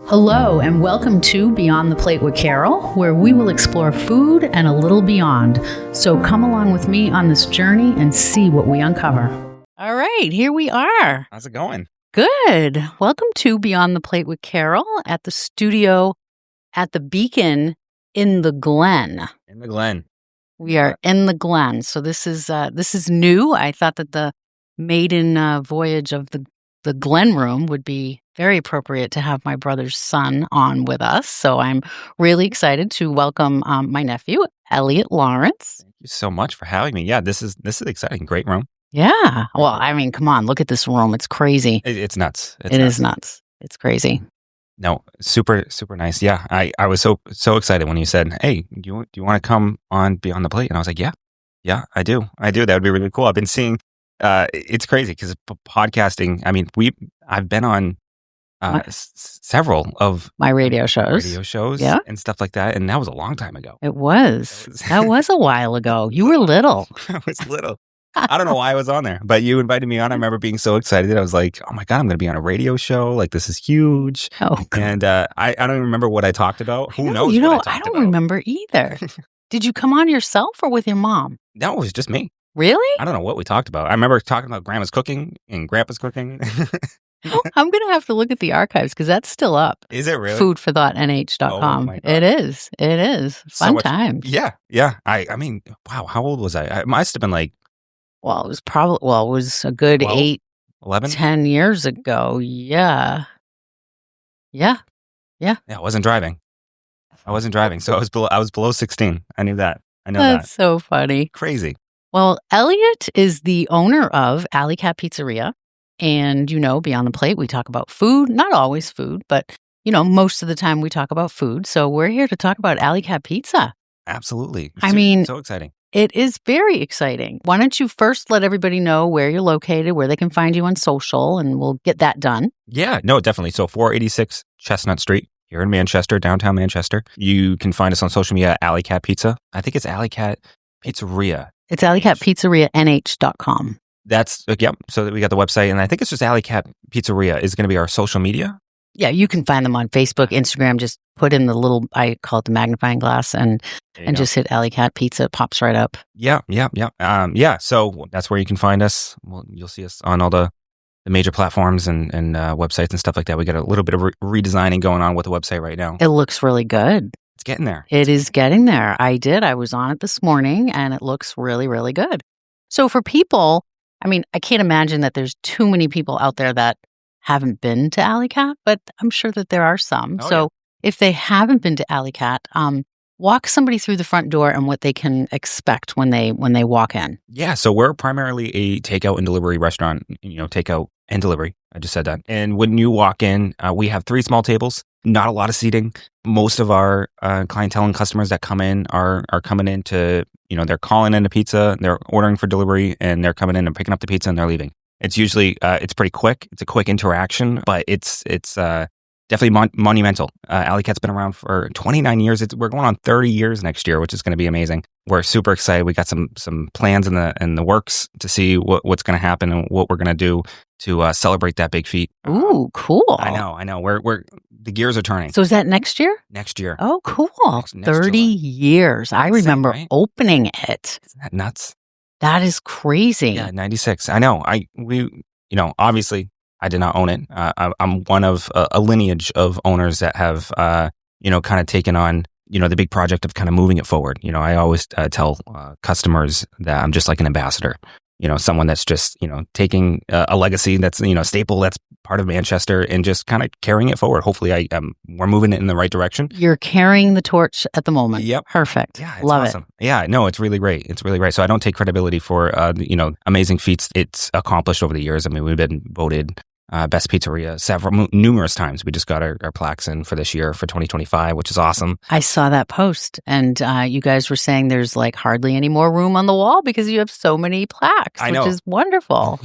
Hello, and welcome to Beyond the Plate with Carol, where we will explore food and a little beyond. So come along with me on this journey and see what we uncover. All right, here we are. How's it going? Good. Welcome to Beyond the Plate with Carol at the studio at the Beacon in the Glen. In the Glen. We are in the Glen. So this is new. I thought that the maiden voyage of the Glen room would be very appropriate to have my brother's son on with us. So I'm really excited to welcome my nephew, Eliot Lawrence. Thank you so much for having me. Yeah, this is exciting. Great room. Yeah. Well, I mean, come on, look at this room. It's crazy. It's nuts. It is nuts. It's crazy. No, super nice. Yeah, I was so excited when you said, "Hey, do you want to come on Beyond the Plate?" And I was like, "Yeah, I do. That would be really cool." I've been seeing. It's crazy because podcasting. I mean, I've been on several of my radio shows, yeah, and stuff like that, and that was a long time ago. It was. That was a while ago. You were little. I was little. I don't know why I was on there, but you invited me on. I remember being so excited. I was like, "Oh my God, I'm going to be on a radio show! Like, this is huge!" Oh, and I don't even remember what I talked about. Who knows? I don't remember either. Did you come on yourself or with your mom? No, it was just me. Really? I don't know what we talked about. I remember talking about Grandma's cooking and Grandpa's cooking. I'm going to have to look at the archives because that's still up. Is it really? Foodforthoughtnh.com. Oh, it is. Fun times. Yeah. I mean, wow, how old was I? I must have been like... Well, it was a good 12, 8, 11? 10 years ago. Yeah. I wasn't driving. So I was below 16. I knew that. That's so funny. Crazy. Well, Eliot is the owner of Alley Cat Pizzeria. And, Beyond the Plate, we talk about food, not always food, but, most of the time we talk about food. So we're here to talk about Alley Cat Pizza. Absolutely. I mean, so exciting. It is very exciting. Why don't you first let everybody know where you're located, where they can find you on social, and we'll get that done. Yeah, no, definitely. So 486 Chestnut Street here in Manchester, downtown Manchester. You can find us on social media at Alley Cat Pizza. I think it's Alley Cat Pizzeria. It's Alley Cat Pizzeria NH.com. That's, yep. So we got the website, and I think it's just Alley Cat Pizzeria is going to be our social media. Yeah, you can find them on Facebook, Instagram. Just put in the little, I call it the magnifying glass, and just hit Alley Cat Pizza. It pops right up. Yeah. So that's where you can find us. Well, you'll see us on all the major platforms and websites and stuff like that. We got a little bit of redesigning going on with the website right now. It looks really good. It's getting there. It is getting there. I was on it this morning, and it looks really, really good. So for people, I mean, I can't imagine that there's too many people out there that haven't been to Alley Cat, but I'm sure that there are some. If they haven't been to Alley Cat, walk somebody through the front door and what they can expect when they walk in. Yeah, so we're primarily a takeout and delivery restaurant, takeout and delivery. I just said that. And when you walk in, we have 3 small tables, not a lot of seating. Most of our clientele and customers that come in are coming in to, they're calling in a pizza, they're ordering for delivery, and they're coming in and picking up the pizza and they're leaving. It's usually, it's pretty quick. It's a quick interaction, but it's definitely monumental. Alley Cat's been around for 29 years. We're going on 30 years next year, which is going to be amazing. We're super excited. We got some plans in the works to see what's going to happen and what we're going to do to celebrate that big feat. Ooh, cool! I know. We're the gears are turning. So is that next year? Next year. Oh, cool! Next 30 July. years. I remember opening it. Isn't that nuts? That is crazy. Yeah, 96. I know. Obviously, I did not own it. I'm one of a lineage of owners that have, kind of taken on, the big project of kind of moving it forward. I always tell customers that I'm just like an ambassador, someone that's just, taking a legacy that's, staple, that's part of Manchester and just kind of carrying it forward. Hopefully we're moving it in the right direction. You're carrying the torch at the moment. Yep. Perfect. Yeah. It's Love awesome. It. Yeah. No, it's really great. So I don't take credibility for, amazing feats it's accomplished over the years. I mean, we've been voted best pizzeria numerous times. We just got our plaques in for this year for 2025, which is awesome. I saw that post, and you guys were saying there's like hardly any more room on the wall because you have so many plaques, which is wonderful.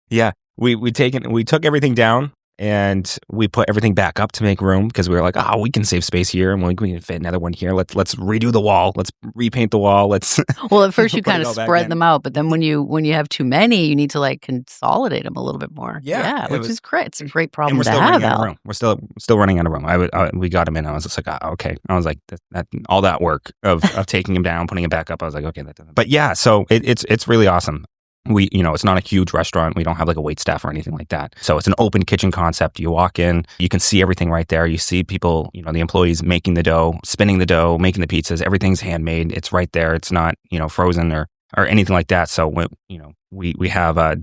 Yeah, we took everything down And we put everything back up to make room because we were like, oh, we can save space here and we can fit another one here. Let's redo the wall. Let's repaint the wall. Let's Well, at first you put kind it of all back spread in. them out, but then when you have too many, you need to like consolidate them a little bit more. Yeah, Which is great. It's a great and problem we're to still have, running out of Al. room. We're still running out of room. We got him in. I was just like, oh, okay. I was like, that all that work of taking him down, putting him back up. I was like, okay, that doesn't. But yeah, so it's really awesome. We, it's not a huge restaurant. We don't have like a wait staff or anything like that. So it's an open kitchen concept. You walk in, you can see everything right there. You see people, the employees making the dough, spinning the dough, making the pizzas. Everything's handmade. It's right there. It's not, frozen or anything like that. So, we have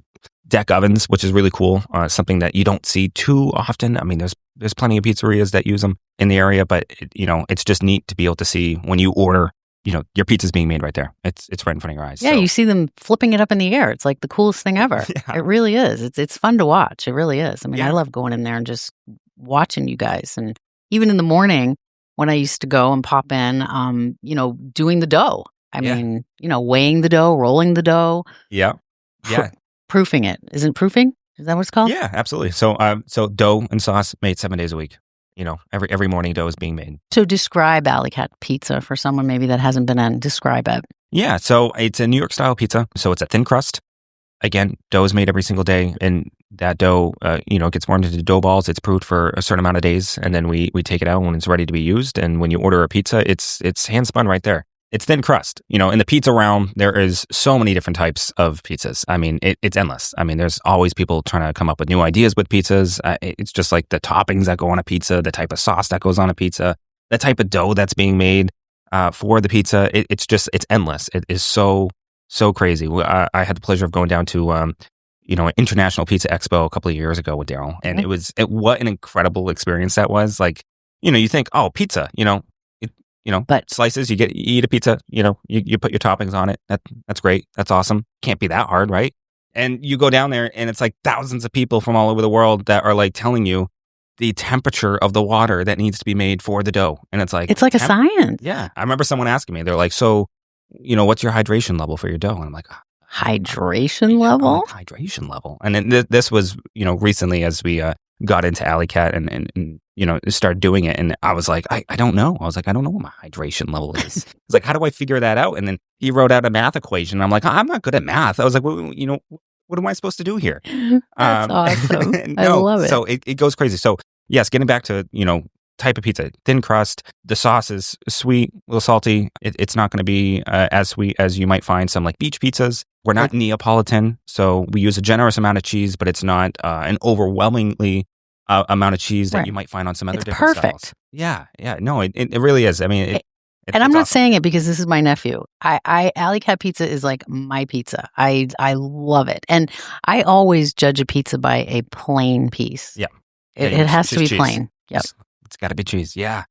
deck ovens, which is really cool. Something that you don't see too often. I mean, there's plenty of pizzerias that use them in the area, but it's just neat to be able to see when you order, your pizza's being made right there. It's right in front of your eyes. Yeah, so. you see them flipping it up in the air. It's like the coolest thing ever. Yeah. It really is. It's fun to watch. It really is. I mean, Yeah. I love going in there and just watching you guys. And even in the morning when I used to go and pop in, doing the dough. I Yeah. mean, weighing the dough, rolling the dough. Yeah. Yeah. Proofing it. Isn't it proofing? Is that what it's called? Yeah, absolutely. So dough and sauce made 7 days a week. Every morning dough is being made. So describe Alley Cat pizza for someone maybe that hasn't been in. Describe it. Yeah, so it's a New York style pizza. So it's a thin crust. Again, dough is made every single day, and that dough, gets formed into dough balls. It's proofed for a certain amount of days, and then we take it out when it's ready to be used. And when you order a pizza, it's hand spun right there. It's thin crust. In the pizza realm, there is so many different types of pizzas. I mean, it's endless. I mean, there's always people trying to come up with new ideas with pizzas. It's just like the toppings that go on a pizza, the type of sauce that goes on a pizza, the type of dough that's being made for the pizza. It's endless. It is so crazy. I had the pleasure of going down to an International Pizza Expo a couple of years ago with Daryl, and what an incredible experience that was. Like, you think, oh, pizza, but slices, you eat a pizza, you put your toppings on it. That's great. That's awesome. Can't be that hard, right? And you go down there and it's like thousands of people from all over the world that are like telling you the temperature of the water that needs to be made for the dough. And it's like a science. Yeah. I remember someone asking me, they're like, so, what's your hydration level for your dough? And I'm like, hydration level? Hydration level. And then this was, recently as we got into Alley Cat and started doing it. And I was like, I don't know. I was like, I don't know what my hydration level is. It's like, how do I figure that out? And then he wrote out a math equation. I'm like, I'm not good at math. I was like, well, what am I supposed to do here? That's awesome. No, I love it. So it goes crazy. So yes, getting back to, type of pizza, thin crust, the sauce is sweet, a little salty. It's not going to be as sweet as you might find some like beach pizzas. We're not Neapolitan, so we use a generous amount of cheese, but it's not an overwhelmingly amount of cheese that you might find on some other different styles. Yeah. No, it really is. I mean, and I'm not awesome. saying it because this is my nephew. Alley Cat pizza is like my pizza. I love it. And I always judge a pizza by a plain piece. Yeah. It has to be cheese. plain. Yep. It's got to be cheese. Yeah.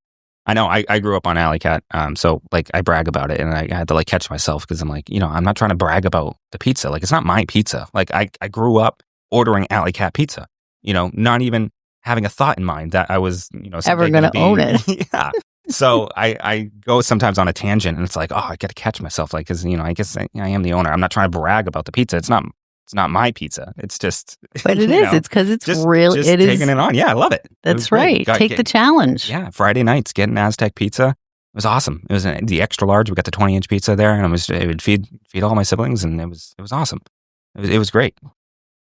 I know. I grew up on Alley Cat. So like I brag about it, and I had to like catch myself because I'm like, I'm not trying to brag about the pizza. Like it's not my pizza. Like I grew up ordering Alley Cat pizza, not even having a thought in mind that I was, ever going to own it. Yeah. So I go sometimes on a tangent, and it's like, oh, I got to catch myself, like, because I guess I am the owner. I'm not trying to brag about the pizza. It's not my pizza. It's just, but it is. It's because it's just, real. Just it is taking it on. Yeah, I love it. That's right. Take the challenge. Yeah, Friday nights getting Aztec pizza. It was awesome. It was the extra large. We got the 20-inch pizza there, and it would feed all my siblings, and it was awesome. It was great.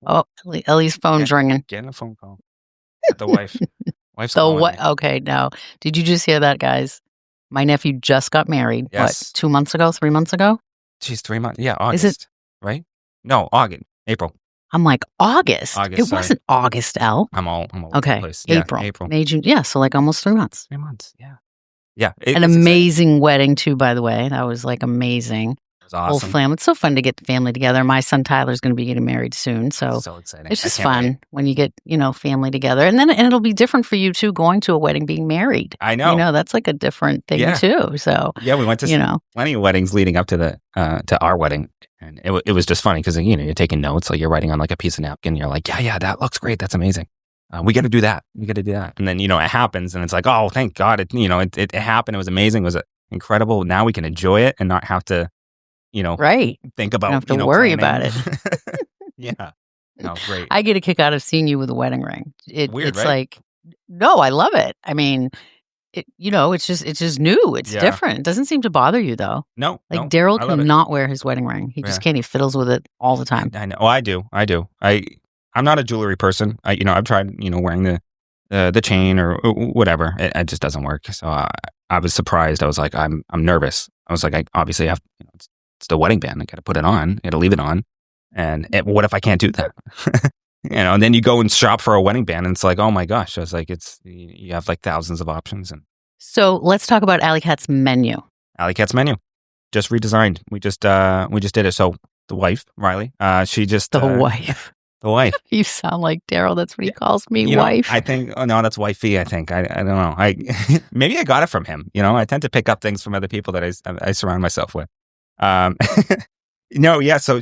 Oh, Ellie's phone's ringing. Getting a phone call. Got the wife. Wife's So calling what? me. Okay, no. Did you just hear that, guys? My nephew just got married. Yes. What? 2 months ago? 3 months ago? She's 3 months. Yeah, August. Is it? Right? No, August. April. I'm like, August? It sorry. wasn't August, Elle. I'm all over Okay. the place. Yeah, April. May, June. Yeah, so like almost 3 months. 3 months. Yeah. Yeah. An amazing wedding, too, by the way. That was like amazing. It was awesome. Whole family. It's so fun to get the family together. My son Tyler's going to be getting married soon. So exciting. it's just fun when you get, family together. And it'll be different for you, too, going to a wedding, being married. I know. That's like a different thing, too. So, yeah, we went to plenty of weddings leading up to to our wedding. And it was just funny because, you're taking notes, like you're writing on like a piece of napkin. You're like, yeah, that looks great. That's amazing. We got to do that. We got to do that. And then, it happens and it's like, oh, thank God. It happened. It was amazing. It was incredible. Now we can enjoy it and not have to, right. think about, don't have to worry about it. Yeah. No, great. I get a kick out of seeing you with a wedding ring. Weird, It's right? like, no, I love it. I mean, it's just new. It's Yeah. different. It doesn't seem to bother you though. No, Like no, Daryl I love it. cannot wear his wedding ring. He just Yeah. can't. He fiddles with it all the time. I know. Oh, I do. I do. I'm not a jewelry person. I've tried, wearing the chain or whatever. It just doesn't work. So I was surprised. I was like, I'm nervous. I was like, I obviously have, it's the wedding band. I got to put it on. I got to leave it on. And what if I can't do that? And then you go and shop for a wedding band and it's like, oh my gosh. I was like, you have like thousands of options. And So let's talk about Alley Cat's menu. Alley Cat's menu just redesigned. We just did it. So the wife, Riley, she just, The wife. the wife. You sound like Daryl. That's what he calls me, You know, wife. I think, oh no, that's wifey. I think I don't know. Maybe I got it from him. I tend to pick up things from other people that I surround myself with. Um, no, yeah. So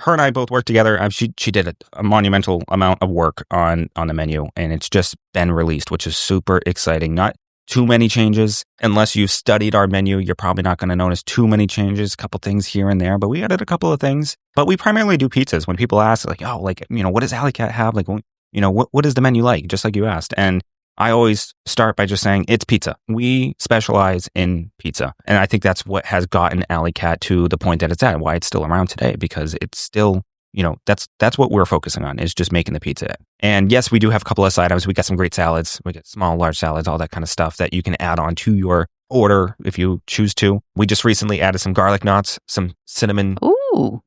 her and I both worked together. She did a monumental amount of work on the menu, and it's just been released, which is super exciting. Not too many changes. Unless you've studied our menu, you're probably not going to notice too many changes. A couple things here and there, but we added a couple of things. But we primarily do pizzas. When people ask, like, oh, like, what does Alley Cat have? Like, what is the menu like? Just like you asked. And I always start by just saying it's pizza. We specialize in pizza. And I think that's what has gotten Alley Cat to the point that it's at, why it's still around today, because it's still, that's what we're focusing on, is just making the pizza. And yes, we do have a couple of side items. We got some great salads. We get small, large salads, all that kind of stuff that you can add on to your order if you choose to. We just recently added some garlic knots, some cinnamon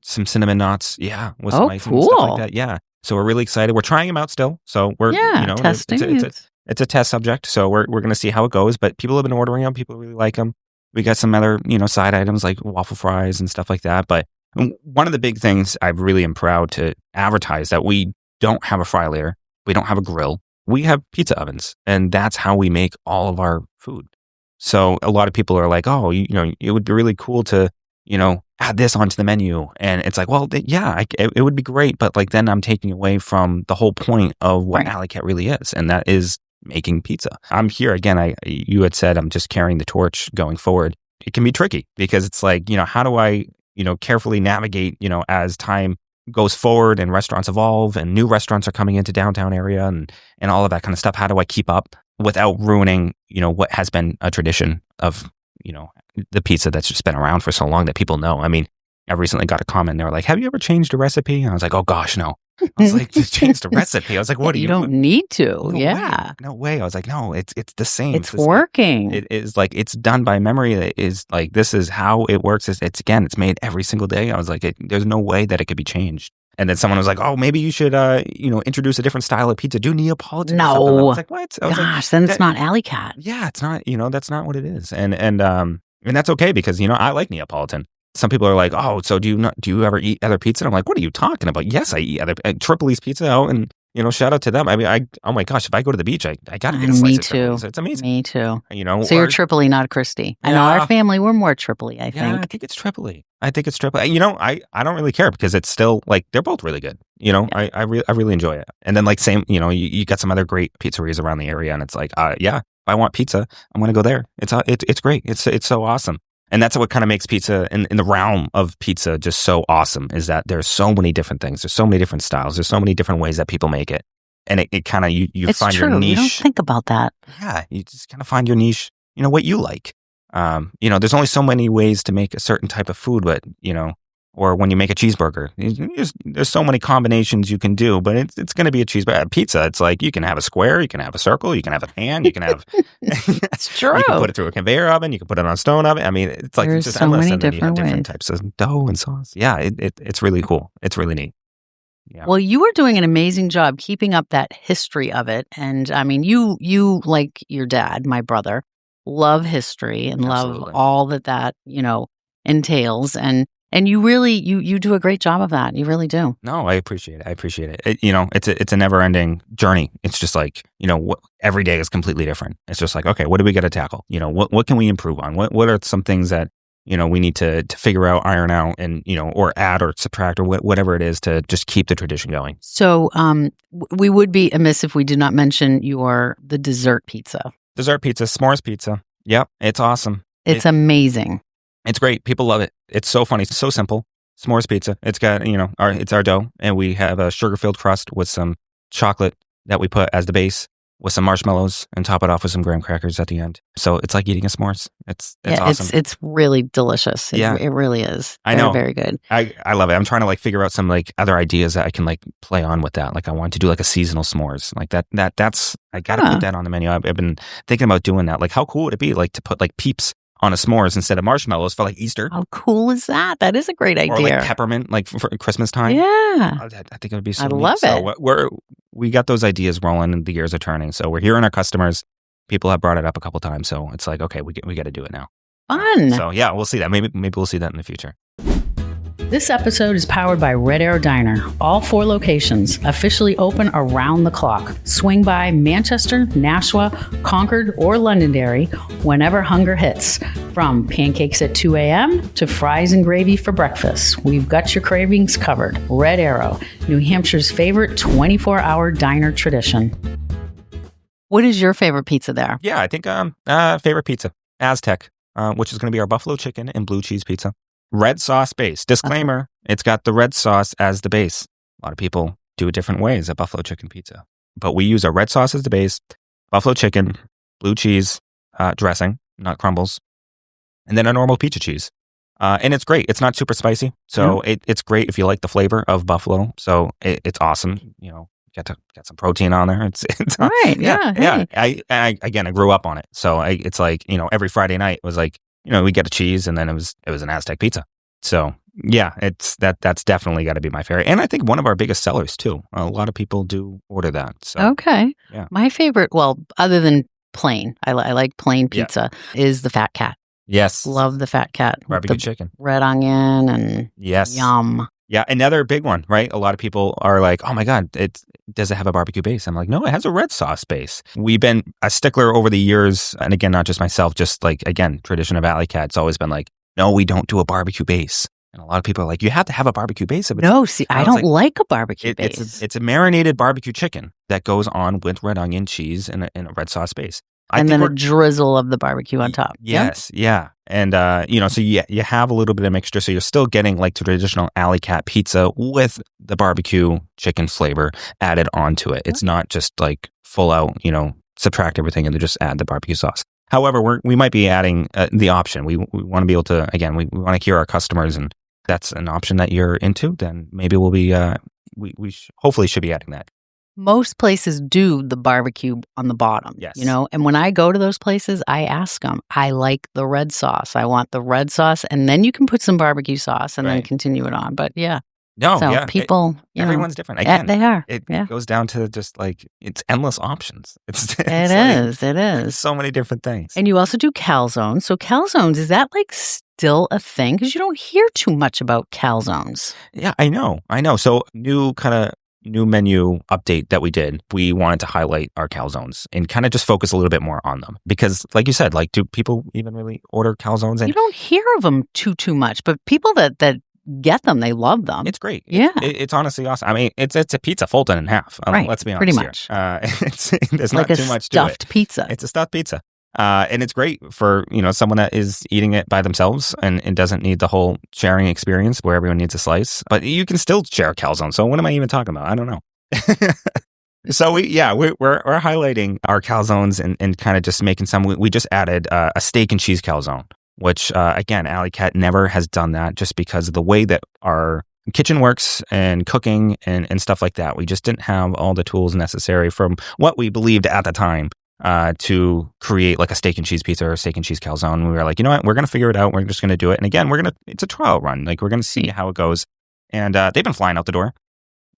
knots. Yeah. With some icing and stuff cool. like that. Yeah. So we're really excited. We're trying them out still. So we're, testing. It's a test subject, so we're going to see how it goes. But people have been ordering them. People really like them. We got some other, side items like waffle fries and stuff like that. But one of the big things I really am proud to advertise that we don't have a fry layer. We don't have a grill. We have pizza ovens, and that's how we make all of our food. So a lot of people are like, oh, it would be really cool to, add this onto the menu. And it's like, well, it would be great. But like, then I'm taking away from the whole point of what Alley Cat really is. And that is making pizza. I'm here again. You had said I'm just carrying the torch going forward. It can be tricky because it's like, how do I, carefully navigate, as time goes forward and restaurants evolve and new restaurants are coming into downtown area and all of that kind of stuff. How do I keep up without ruining, what has been a tradition of, the pizza that's just been around for so long that people know? I mean, I recently got a comment. They were like, have you ever changed a recipe? And I was like, oh gosh, no. I was like, just change the recipe. I was like, what do you don't need to. No way. No way. I was like, no, it's the same. It's working. It is like, it's done by memory. It is like, this is how it works. It's made every single day. I was like, there's no way that it could be changed. And then someone was like, oh, maybe you should, introduce a different style of pizza. Do Neapolitan. No. I was like, what? I was Gosh, then it's not Alley Cat. Yeah, it's not, that's not what it is. And that's okay because, I like Neapolitan. Some people are like, oh, so do you ever eat other pizza? And I'm like, what are you talking about? Yes, I eat other Tripoli's pizza. Oh, and shout out to them. I mean, oh my gosh, if I go to the beach, I got to get a slice of Tripoli's. It's amazing. Me too. So you're Tripoli, not Christie. I know our family, we're more Tripoli, I think. Yeah, I think it's Tripoli. I don't really care because it's still like, they're both really good. I really enjoy it. And then like same, you got some other great pizzerias around the area and it's like, if I want pizza, I'm going to go there. It's great. It's so awesome. And that's what kind of makes pizza in the realm of pizza just so awesome, is that there's so many different things. There's so many different styles. There's so many different ways that people make it. And it kind of, you find your niche. You don't think about that. Yeah. You just kind of find your niche, what you like. There's only so many ways to make a certain type of food, but, or when you make a cheeseburger, there's so many combinations you can do, but it's going to be a cheeseburger. Pizza, it's like you can have a square, you can have a circle, you can have a pan, you can have. That's true. You can put it through a conveyor oven, you can put it on a stone oven. I mean, it's like there's it's just so endless. many And then you have different different types of dough and sauce. Yeah, it's really cool. It's really neat. Yeah. Well, you are doing an amazing job keeping up that history of it, and I mean, you like your dad, my brother, love history and Absolutely. love all that entails, and you really you do a great job of that. You really do. No, I appreciate it. It's a never ending journey. It's just like, every day is completely different. It's just like, okay, what do we got to tackle? What can we improve on? What are some things that, we need to figure out, iron out, and, or add or subtract or whatever it is to just keep the tradition going. So, we would be amiss if we did not mention the dessert pizza. Dessert pizza, s'mores pizza. Yep. It's awesome. It's amazing. It's great. People love it. It's so funny. It's so simple. S'mores pizza. It's got, it's our dough, and we have a sugar-filled crust with some chocolate that we put as the base with some marshmallows and top it off with some graham crackers at the end. So it's like eating a s'mores. It's Yeah, awesome. it's really delicious. Yeah. It really is. I Very, know. very good. I love it. I'm trying to like figure out some like other ideas that I can like play on with that. Like I want to do like a seasonal s'mores. Like that's I got to put that on the menu. I've been thinking about doing that. Like how cool would it be like to put like Peeps on a s'mores instead of marshmallows for like Easter? How cool is that? That is a great idea. Or like peppermint, like for Christmas time. Yeah. I think it would be so I neat. love So it. we got those ideas rolling and the gears are turning. So we're hearing our customers. People have brought it up a couple times. So it's like, okay, we got to do it now. Fun. So yeah, we'll see that. Maybe we'll see that in the future. This episode is powered by Red Arrow Diner. All 4 locations, officially open around the clock. Swing by Manchester, Nashua, Concord, or Londonderry whenever hunger hits. From pancakes at 2 a.m. to fries and gravy for breakfast, we've got your cravings covered. Red Arrow, New Hampshire's favorite 24-hour diner tradition. What is your favorite pizza there? Yeah, I think favorite pizza, Aztec, which is going to be our buffalo chicken and blue cheese pizza. Red sauce base. Disclaimer, it's got the red sauce as the base. A lot of people do it different ways at buffalo chicken pizza. But we use our red sauce as the base, buffalo chicken, blue cheese, dressing, not crumbles, and then a normal pizza cheese. And it's great. It's not super spicy. So it's great if you like the flavor of buffalo. So it's awesome. Got some protein on there. It's right. Yeah. Hey. I grew up on it. So it's like, every Friday night was like, we get a cheese and then it was an Aztec pizza. So yeah, that's definitely got to be my favorite. And I think one of our biggest sellers too. A lot of people do order that. So okay. Yeah. My favorite, well, other than plain, I like plain pizza, is the Fat Cat. Yes. Love the Fat Cat. Barbecue chicken. Red onion and yum. Yeah, another big one, right? A lot of people are like, oh my God, does it have a barbecue base? I'm like, no, it has a red sauce base. We've been a stickler over the years. And again, not just myself, just like, again, tradition of Alley Cat. It's always been like, no, we don't do a barbecue base. And a lot of people are like, you have to have a barbecue base. No, see, I don't like a barbecue base. It's a marinated barbecue chicken that goes on with red onion, cheese, and a red sauce base. And then a drizzle of the barbecue on top. Yes, yeah. And, so you have a little bit of mixture. So you're still getting like traditional Alley Cat pizza with the barbecue chicken flavor added onto it. It's not just like full out, subtract everything and then just add the barbecue sauce. However, we might be adding the option. We want to be able to, again, we want to hear our customers, and that's an option that you're into, then maybe we'll be, hopefully should be adding that. Most places do the barbecue on the bottom, yes. And when I go to those places, I ask them, I like the red sauce. I want the red sauce, and then you can put some barbecue sauce and then continue it on. But yeah. No, so people, everyone's different. Again, they are. It goes down to just like, it's endless options. It is. So many different things. And you also do calzones. So calzones, is that like still a thing? Because you don't hear too much about calzones. Yeah, I know. So new menu update that we did, we wanted to highlight our calzones and kind of just focus a little bit more on them. Because like you said, like, do people even really order calzones? You don't hear of them too much, but people that get them, they love them. It's great. Yeah. It's honestly awesome. I mean, it's a pizza folded in half. Right. Let's be honest. Pretty much. There's like not too much to it. Stuffed pizza. It's a stuffed pizza. And it's great for, someone that is eating it by themselves and doesn't need the whole sharing experience where everyone needs a slice. But you can still share a calzone. So what am I even talking about? I don't know. So we're highlighting our calzones and kind of just making some. We just added a steak and cheese calzone, which again, Alley Cat never has done that just because of the way that our kitchen works and cooking and stuff like that. We just didn't have all the tools necessary from what we believed at the time to create like a steak and cheese pizza or a steak and cheese calzone. We were like, you know what, we're going to figure it out. We're just going to do it. And again, it's a trial run. Like we're going to see how it goes. And they've been flying out the door.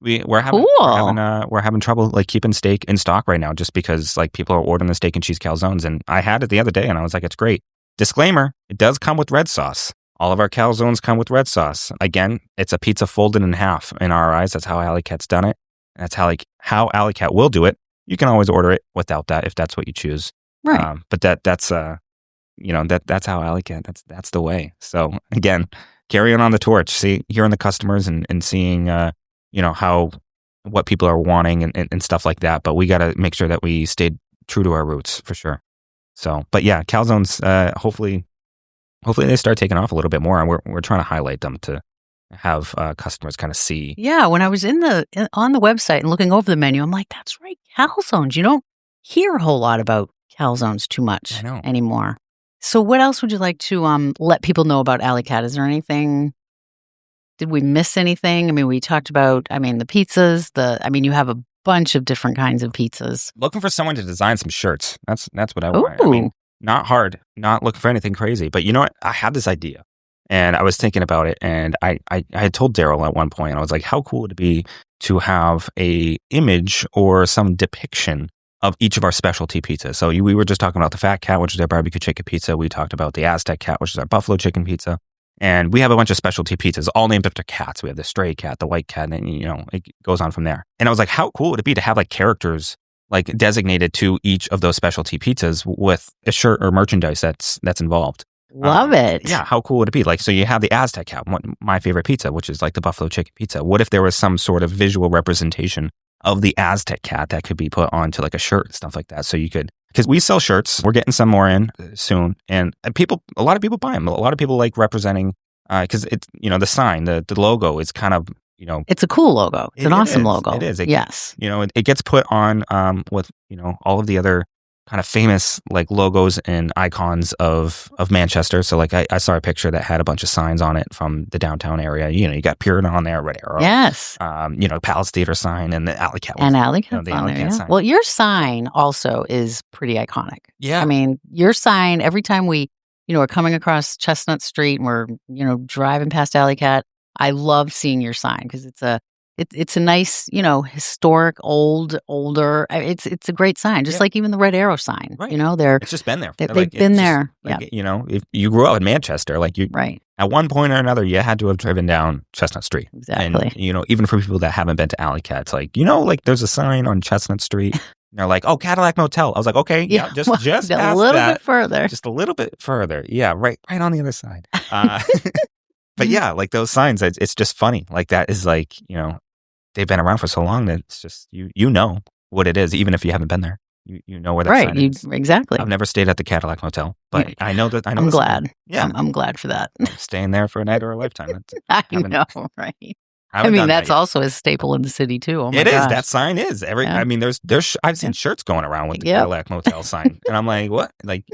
We're having trouble like keeping steak in stock right now just because like people are ordering the steak and cheese calzones. And I had it the other day and I was like, it's great. Disclaimer, it does come with red sauce. All of our calzones come with red sauce. Again, it's a pizza folded in half in our eyes. That's how Alley Cat's done it. That's how Alley Cat will do it. You can always order it without that if that's what you choose. Right. But that's how Alley Cat, that's the way. So again, carrying on the torch, hearing the customers and seeing, what people are wanting and stuff like that. But we got to make sure that we stayed true to our roots for sure. So, but yeah, calzones, hopefully they start taking off a little bit more, and we're trying to highlight them to have customers kind of see. Yeah, when I was on the website and looking over the menu, I'm like, "That's right, calzones." You don't hear a whole lot about calzones too I much know. anymore. So what else would you like to, let people know about Alley Cat? Is there anything did we miss anything? I mean, we talked about, the pizzas, you have a bunch of different kinds of pizzas. Looking for someone to design some shirts. That's what I want. I Ooh, mean, not hard, not looking for anything crazy. But you know what? I had this idea, and I was thinking about it, and I had told Daryl at one point, I was like, how cool would it be to have a image or some depiction of each of our specialty pizzas? So we were just talking about the Fat Cat, which is our barbecue chicken pizza. We talked about the Aztec Cat, which is our buffalo chicken pizza. And we have a bunch of specialty pizzas, all named after cats. We have the stray cat, the white cat, and it goes on from there. And I was like, how cool would it be to have like characters like designated to each of those specialty pizzas with a shirt or merchandise that's involved? love it. Yeah, how cool would it be? Like, so you have the Aztec cat, my favorite pizza, which is like the buffalo chicken pizza. What if there was some sort of visual representation of the Aztec cat that could be put onto like a shirt and stuff like that? So you could, because we sell shirts, we're getting some more in soon, and a lot of people buy them. A lot of people like representing, because it's, the sign, the logo is kind of, It's a cool logo. It's an awesome logo. It is. Yes. It gets put on with, all of the other kind of famous like logos and icons of Manchester. So like I saw a picture that had a bunch of signs on it from the downtown area. You got Puritan on there, Red Arrow. Yes. Palace Theater sign and the Alley Cat. And Alley Cat's the on Alley there, Cat yeah. sign. Well, your sign also is pretty iconic. Yeah. Your sign, every time we, are coming across Chestnut Street and we're, driving past Alley Cat, I love seeing your sign because it's a nice, historic, older. It's a great sign, just like even the Red Arrow sign. Right. It's just been there. They've been there. Like, if you grew up in Manchester, like right. At one point or another, you had to have driven down Chestnut Street. Exactly. And, even for people that haven't been to Alley Cat, it's like, like there's a sign on Chestnut Street. And they're like, oh, Cadillac Motel. I was like, okay, just past a little that, bit further. just a little bit further. Yeah, right on the other side. But yeah, like those signs, it's just funny. Like that is like, they've been around for so long that it's just, you know what it is, even if you haven't been there. You know where that sign is. Exactly. I've never stayed at the Cadillac Motel, but I know that. I'm glad. Yeah. I'm glad for that. I'm staying there for a night or a lifetime. I know, right? That's also a staple in the city too. Oh my It is. gosh. That sign is every. Yeah. There's. I've seen shirts going around with the Cadillac Motel sign, and I'm like, what? Like,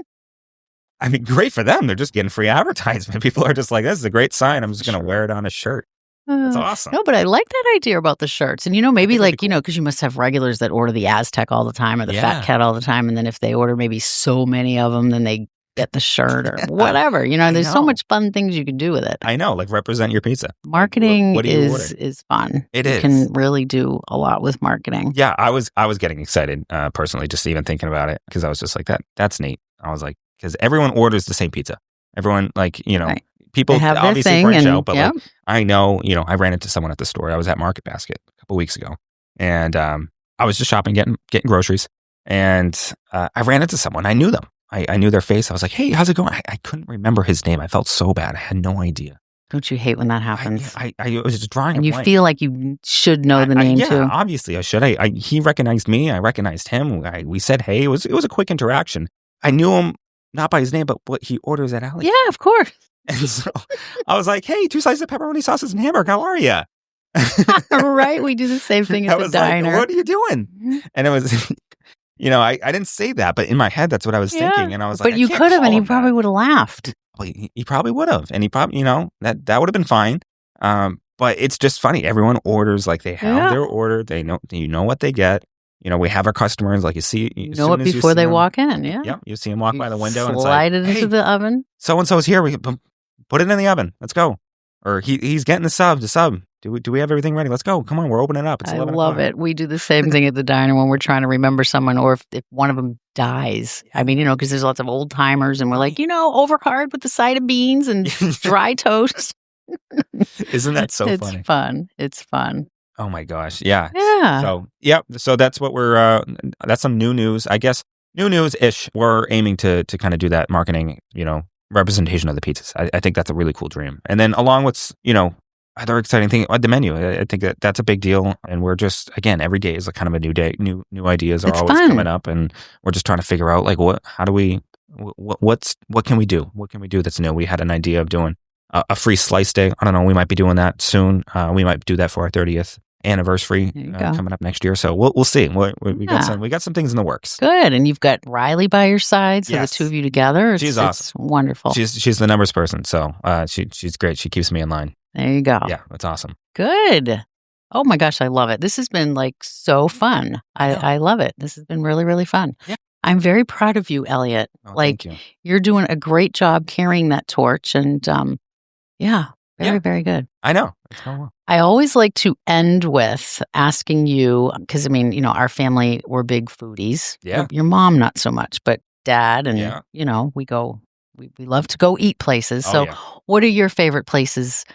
great for them. They're just getting free advertisement. People are just like, this is a great sign. I'm just going to wear it on a shirt. That's awesome. No, but I like that idea about the shirts. And, maybe like, cool. Because you must have regulars that order the Aztec all the time or the Fat Cat all the time. And then if they order maybe so many of them, then they get the shirt or whatever. There's so much fun things you can do with it. I know, like represent your pizza. Marketing is fun. You can really do a lot with marketing. Yeah, I was getting excited personally, just even thinking about it, because I was just like, that's neat. I was like, because everyone orders the same pizza. Everyone, like, right. People obviously branch out, but yep. like, I know, I ran into someone at the store. I was at Market Basket a couple weeks ago, and I was just shopping, getting groceries, and I ran into someone. I knew them. I knew their face. I was like, hey, how's it going? I couldn't remember his name. I felt so bad. I had no idea. Don't you hate when that happens? I was just drawing and a you blank. Feel like you should know the name too. Yeah, obviously I should. He recognized me. I recognized him. We said, hey, it was a quick interaction. I knew him not by his name, but what he orders at Alley. Yeah, of course. And so I was like, hey, 2 slices of pepperoni sauces and hamburger. How are you? Right. We do the same thing at the diner. Like, what are you doing? And it was, I didn't say that, but in my head, that's what I was thinking. And I was like, but you could have, and he probably would have laughed. He probably would have. And he probably, that would have been fine. But it's just funny. Everyone orders, like they have their order. They know, what they get. We have our customers, like you see. You know it before they walk in, yeah. Yep, you see them walk by the window and it's slide like, it into the oven. So-and-so's here. We can put it in the oven. Let's go. Or he's getting the sub. Do we have everything ready? Let's go. Come on, we're opening it up. It's 11 o'clock. I love it. We do the same thing at the diner when we're trying to remember someone, or if one of them dies. Because there's lots of old timers, and we're like, overcard with the side of beans and dry toast. Isn't that so funny? It's fun. Oh my gosh. Yeah. Yeah. So, yep. So that's what that's some new news. I guess new news-ish. We're aiming to kind of do that marketing, representation of the pizzas. I think that's a really cool dream. And then along with, other exciting thing, the menu. I think that's a big deal. And we're just, again, every day is kind of a new day. New ideas are always coming up, and we're just trying to figure out like what can we do? What can we do that's new? We had an idea of doing a free slice day. I don't know. We might be doing that soon. We might do that for our 30th anniversary coming up next year. So we'll see. We got some things in the works. Good. And you've got Riley by your side, so the two of you together. She's awesome. It's wonderful. She's the numbers person, so she's great. She keeps me in line. There you go. Yeah, that's awesome. Good. Oh my gosh, I love it. This has been like so fun. I love it. This has been really, really fun. Yeah. I'm very proud of you, Eliot. Thank you. You're doing a great job carrying that torch, and very good. I know. It's going well. I always like to end with asking you, because I mean, our family, we're big foodies. Yeah. Your mom, not so much, but Dad, and we love to go eat places. So what are your favorite places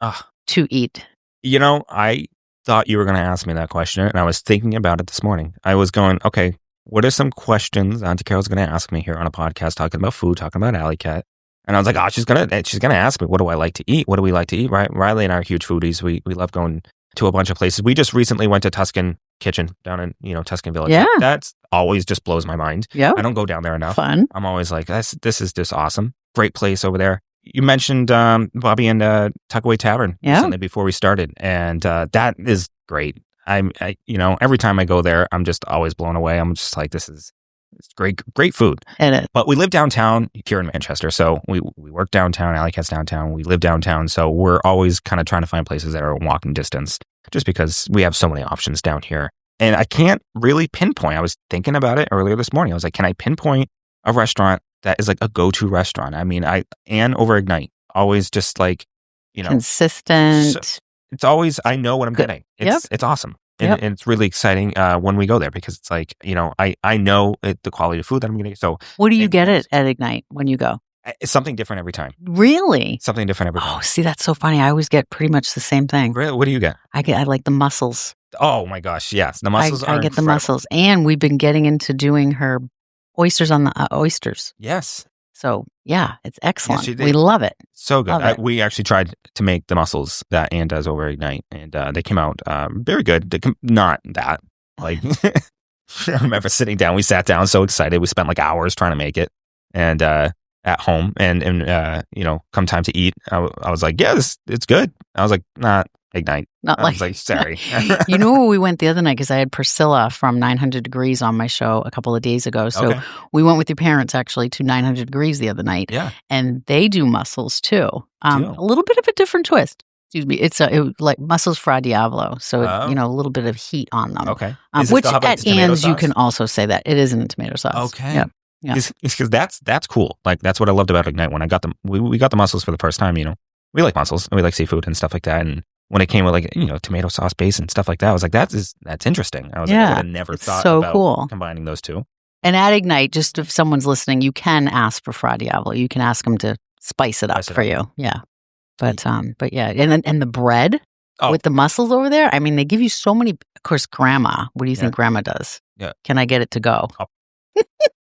to eat? I thought you were going to ask me that question, and I was thinking about it this morning. I was going, okay, what are some questions Auntie Carol's going to ask me here on a podcast talking about food, talking about Alley Cat? And I was like, oh, she's gonna ask me, what do I like to eat? What do we like to eat? Right? Riley and I are huge foodies. We love going to a bunch of places. We just recently went to Tuscan Kitchen down in Tuscan Village. Yeah. That's always just blows my mind. Yeah. I don't go down there enough. Fun. I'm always like, this is just awesome. Great place over there. You mentioned Bobby and Tuckaway Tavern recently before we started, and that is great. Every time I go there, I'm just always blown away. I'm just like, it's great food. It is. But we live downtown here in Manchester, so we work downtown. Alley Cat's downtown. We live downtown, so we're always kind of trying to find places that are walking distance, just because we have so many options down here. And I can't really pinpoint. I was thinking about it earlier this morning. I was like, can I pinpoint a restaurant that is like a go-to restaurant? I mean, and over Ignite, always just like, consistent. It's always, I know what I'm getting. It's awesome. And it's really exciting when we go there, because it's like, I know the quality of food that I'm going to get. So what do you get at Ignite when you go? It's something different every time. Really? Something different every time. Oh, see, that's so funny. I always get pretty much the same thing. Really? What do you get? I like the mussels. Oh my gosh, yes. The mussels are I get the mussels. And we've been getting into doing her oysters on the oysters. Yes. So, yeah, it's excellent. Yes, we love it. So good. We actually tried to make the mussels that Ann does over Ignite, and they came out very good. Not that. Like, I remember sitting down. We sat down so excited. We spent like hours trying to make it, and at home. And come time to eat, I was like, yeah, it's good. I was like, not Ignite. Not I like, was like, sorry. You know where we went the other night? Because I had Priscilla from 900 Degrees on my show a couple of days ago. So we went with your parents actually to 900 Degrees the other night. Yeah. And they do mussels too. A little bit of a different twist. Excuse me. It's like mussels fra diavolo. So, a little bit of heat on them. Okay. Which at Ann's you can also say that. It isn't a tomato sauce. Okay. Yep. Yeah. It's because that's cool. Like, that's what I loved about Ignite when I got them. We got the mussels for the first time. We like mussels and we like seafood and stuff like that. And when it came with like tomato sauce base and stuff like that, I was like, that's interesting. I was like, I would have never thought about combining those two. And at Ignite, just if someone's listening, you can ask for fra diavolo. You can ask them to spice it up for you. Yeah. But yeah, and the bread with the mussels over there. I mean, they give you so many. Of course, Grandma. What do you think Grandma does? Yeah. Can I get it to go? Oh.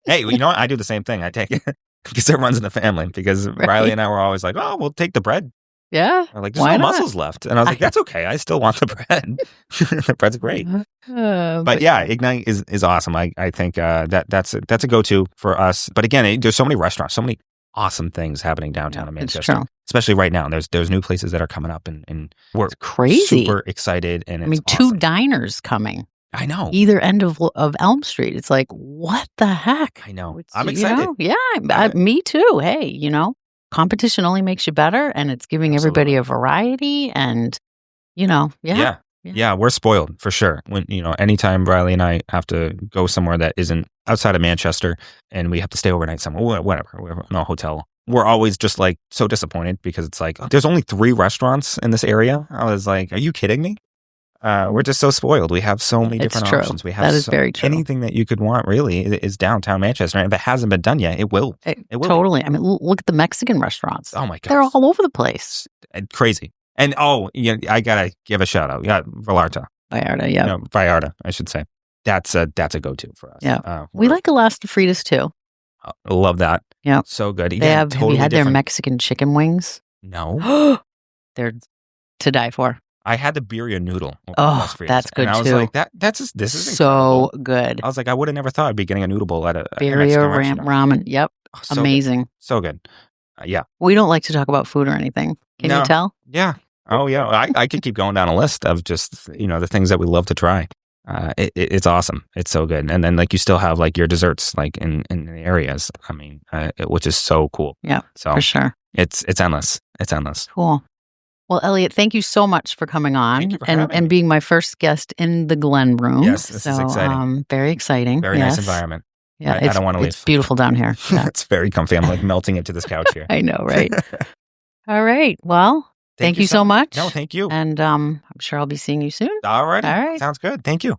Hey, you know what? I do the same thing. I take it because it runs in the family. Because Riley and I were always like, "Oh, we'll take the bread." Yeah. We're like, there's no mussels left, and I was like, "That's okay. I still want the bread. The bread's great." But yeah, Ignite is awesome. I think that's a go-to for us. But again, there's so many restaurants, so many awesome things happening downtown in Manchester, especially right now. There's new places that are coming up, and we're crazy, super excited. And it's awesome. 2 diners coming. I know. Either end of Elm Street. It's like, what the heck? I know. I'm excited. Me too. Hey, competition only makes you better, and it's giving everybody a variety, and Yeah, we're spoiled for sure. When anytime Riley and I have to go somewhere that isn't outside of Manchester, and we have to stay overnight somewhere, whatever, we're in a hotel, we're always just like so disappointed, because it's like there's only 3 restaurants in this area. I was like, are you kidding me? We're just so spoiled. We have so many different options. We have that is very true. Anything that you could want really is downtown Manchester. And if it hasn't been done yet, it will. It will. Totally. I mean, look at the Mexican restaurants. Oh my God. They're all over the place. Crazy. And I gotta give a shout out. Yeah, Vallarta. Vallarta, yeah. Vallarta, I should say. That's a go-to for us. Yeah. We like Elasta Fritas too. Love that. Yeah. So good. Have you had their Mexican chicken wings? No. They're to die for. I had the birria noodle. Oh, that's good and I was too. like, this is so incredible. good. I was like, I would have never thought I'd be getting a noodle bowl at a birria ramen. Yep, so amazing. Good. So good. Yeah. We don't like to talk about food or anything. Can you No. tell? Yeah. Oh, yeah. I could keep going down a list of just, the things that we love to try. It's awesome. It's so good. And then like you still have like your desserts like in the areas. I mean, which is so cool. Yeah, So for sure. it's endless. It's endless. Cool. Well, Elliot, thank you so much for coming Thank on you for having and me. being my first guest in the Glen room. Yes, this is exciting. Very exciting. Very nice environment. Yeah, I don't want to it's leave. beautiful down here. Yeah. It's very comfy. I'm like melting into this couch here. I know, right? All right. Well, thank you so much. No, thank you. And I'm sure I'll be seeing you soon. All righty. All right. Sounds good. Thank you.